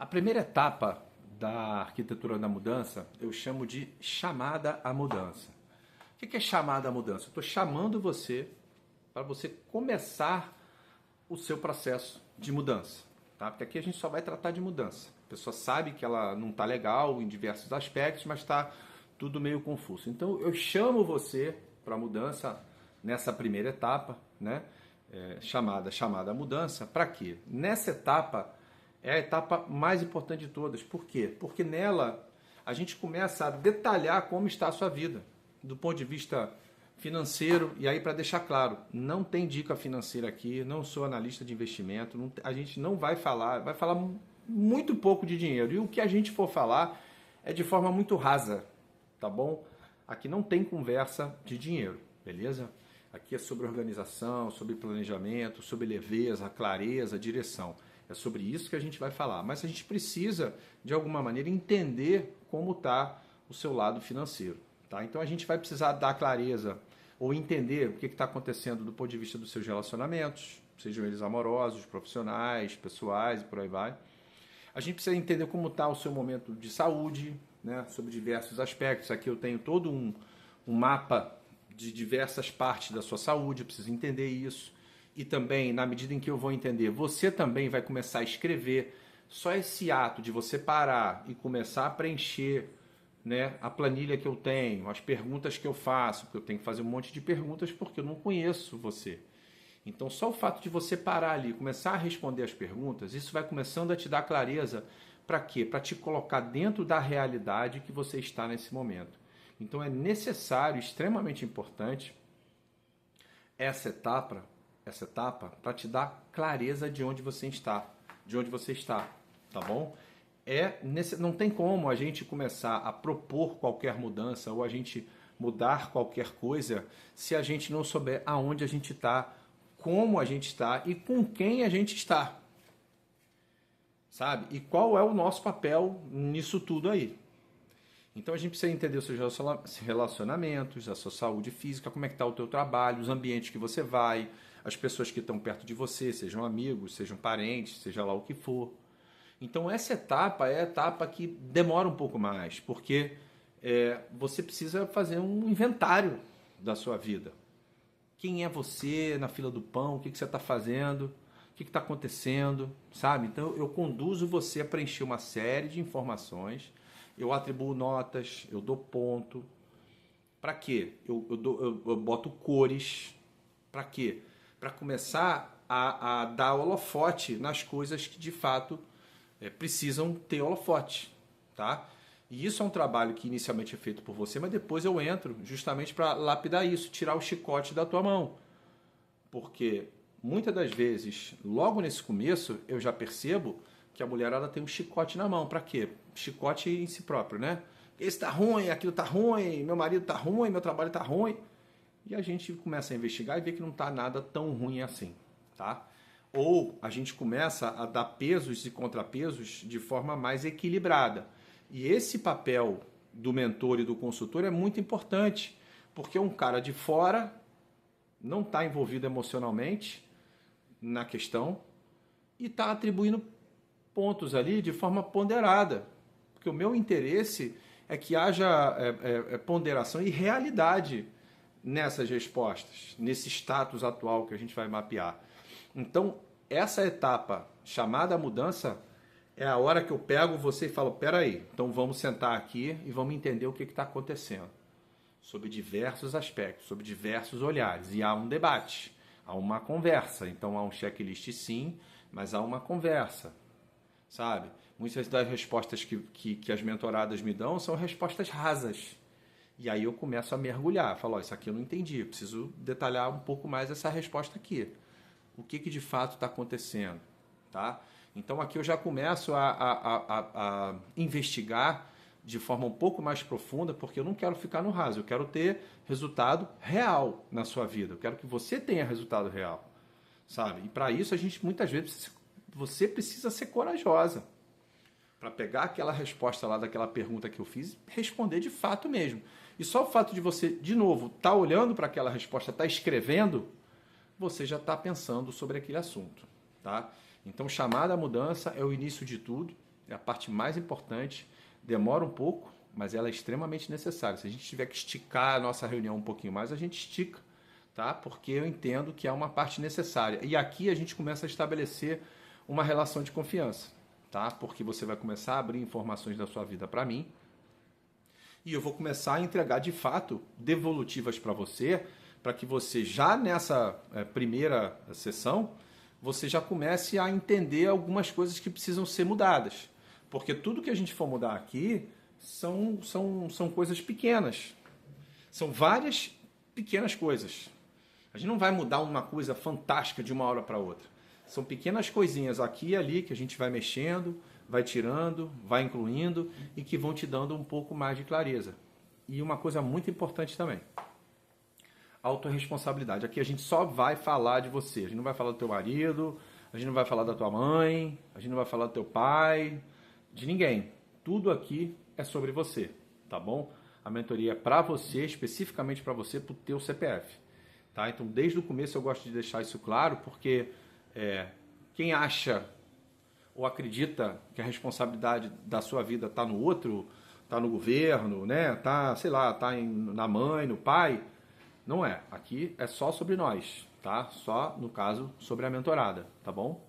A primeira etapa da arquitetura da mudança eu chamo de chamada à mudança. O que é chamada à mudança? Eu estou chamando você para você começar o seu processo de mudança. Tá? Porque aqui a gente só vai tratar de mudança. A pessoa sabe que ela não está legal em diversos aspectos, mas está tudo meio confuso. Então eu chamo você para a mudança nessa primeira etapa, né? chamada à mudança. Para quê? Nessa etapa é a etapa mais importante de todas. Por quê? Porque nela a gente começa a detalhar como está a sua vida, do ponto de vista financeiro. E aí, para deixar claro, não tem dica financeira aqui, não sou analista de investimento, a gente não vai falar muito pouco de dinheiro. E o que a gente for falar é de forma muito rasa, tá bom? Aqui não tem conversa de dinheiro, beleza? Aqui é sobre organização, sobre planejamento, sobre leveza, clareza, direção. É sobre isso que a gente vai falar. Mas a gente precisa, de alguma maneira, entender como está o seu lado financeiro. Tá? Então a gente vai precisar dar clareza ou entender o que está acontecendo do ponto de vista dos seus relacionamentos, sejam eles amorosos, profissionais, pessoais e por aí vai. A gente precisa entender como está o seu momento de saúde, né, sobre diversos aspectos. Aqui eu tenho todo um mapa de diversas partes da sua saúde, eu preciso entender isso. E também, na medida em que eu vou entender, você também vai começar a escrever. Só esse ato de você parar e começar a preencher, né, a planilha que eu tenho, as perguntas que eu faço, porque eu tenho que fazer um monte de perguntas porque eu não conheço você. Então, só o fato de você parar ali e começar a responder as perguntas, isso vai começando a te dar clareza. Para quê? Para te colocar dentro da realidade que você está nesse momento. Então, é necessário, extremamente importante, essa etapa para te dar clareza de onde você está, tá bom? Não tem como a gente começar a propor qualquer mudança ou a gente mudar qualquer coisa se a gente não souber aonde a gente está, como a gente está e com quem a gente está, sabe? E qual é o nosso papel nisso tudo aí. Então a gente precisa entender os seus relacionamentos, a sua saúde física, como é que está o teu trabalho, os ambientes que você vai, as pessoas que estão perto de você, sejam amigos, sejam parentes, seja lá o que for. Então essa etapa é a etapa que demora um pouco mais, porque você precisa fazer um inventário da sua vida. Quem é você na fila do pão, o que você está fazendo, o que está acontecendo, sabe? Então eu conduzo você a preencher uma série de informações. Eu atribuo notas, eu dou ponto. Para quê? Eu boto cores. Para quê? Para começar a dar holofote nas coisas que de fato precisam ter holofote. Tá? E isso é um trabalho que inicialmente é feito por você, mas depois eu entro justamente para lapidar isso, tirar o chicote da tua mão. Porque muitas das vezes, logo nesse começo, eu já percebo que a mulherada tem um chicote na mão. Para quê? Chicote em si próprio, né? Esse tá ruim, aquilo tá ruim, meu marido tá ruim, meu trabalho tá ruim. E a gente começa a investigar e vê que não tá nada tão ruim assim, tá? Ou a gente começa a dar pesos e contrapesos de forma mais equilibrada. E esse papel do mentor e do consultor é muito importante, porque um cara de fora não está envolvido emocionalmente na questão e está atribuindo pontos ali de forma ponderada, porque o meu interesse é que haja ponderação e realidade nessas respostas, nesse status atual que a gente vai mapear. Então, essa etapa chamada mudança é a hora que eu pego você e falo, peraí, então vamos sentar aqui e vamos entender o que está acontecendo, sob diversos aspectos, sob diversos olhares, e há um debate, há uma conversa, então há um checklist sim, mas há uma conversa. Sabe? Muitas das respostas que as mentoradas me dão são respostas rasas. E aí eu começo a mergulhar. Falo, isso aqui eu não entendi. Eu preciso detalhar um pouco mais essa resposta aqui. O que de fato está acontecendo? Tá? Então aqui eu já começo a investigar de forma um pouco mais profunda, porque eu não quero ficar no raso. Eu quero ter resultado real na sua vida. Eu quero que você tenha resultado real. Sabe? E para isso a gente muitas vezes... Você precisa ser corajosa para pegar aquela resposta lá daquela pergunta que eu fiz e responder de fato mesmo. E só o fato de você, de novo, estar olhando para aquela resposta, estar escrevendo, você já está pensando sobre aquele assunto. Tá? Então, chamada à mudança é o início de tudo. é a parte mais importante, demora um pouco, mas ela é extremamente necessária. Se a gente tiver que esticar a nossa reunião um pouquinho mais, a gente estica, tá? Porque eu entendo que é uma parte necessária. E aqui a gente começa a estabelecer uma relação de confiança, tá? Porque você vai começar a abrir informações da sua vida para mim e eu vou começar a entregar de fato devolutivas para você, para que você já nessa primeira sessão você já comece a entender algumas coisas que precisam ser mudadas. Porque tudo que a gente for mudar aqui são coisas pequenas. São várias pequenas coisas. A gente não vai mudar uma coisa fantástica de uma hora para outra. São pequenas coisinhas aqui e ali que a gente vai mexendo, vai tirando, vai incluindo e que vão te dando um pouco mais de clareza. E uma coisa muito importante também. Autorresponsabilidade. Aqui a gente só vai falar de você. A gente não vai falar do teu marido, a gente não vai falar da tua mãe, a gente não vai falar do teu pai, de ninguém. Tudo aqui é sobre você, tá bom? A mentoria é para você, especificamente para você, para o teu CPF. Tá? Então, desde o começo eu gosto de deixar isso claro, porque quem acha ou acredita que a responsabilidade da sua vida está no outro, está no governo, né? Tá, sei lá, tá na mãe, no pai, não é. Aqui é só sobre nós, tá? Só, no caso, sobre a mentorada, tá bom?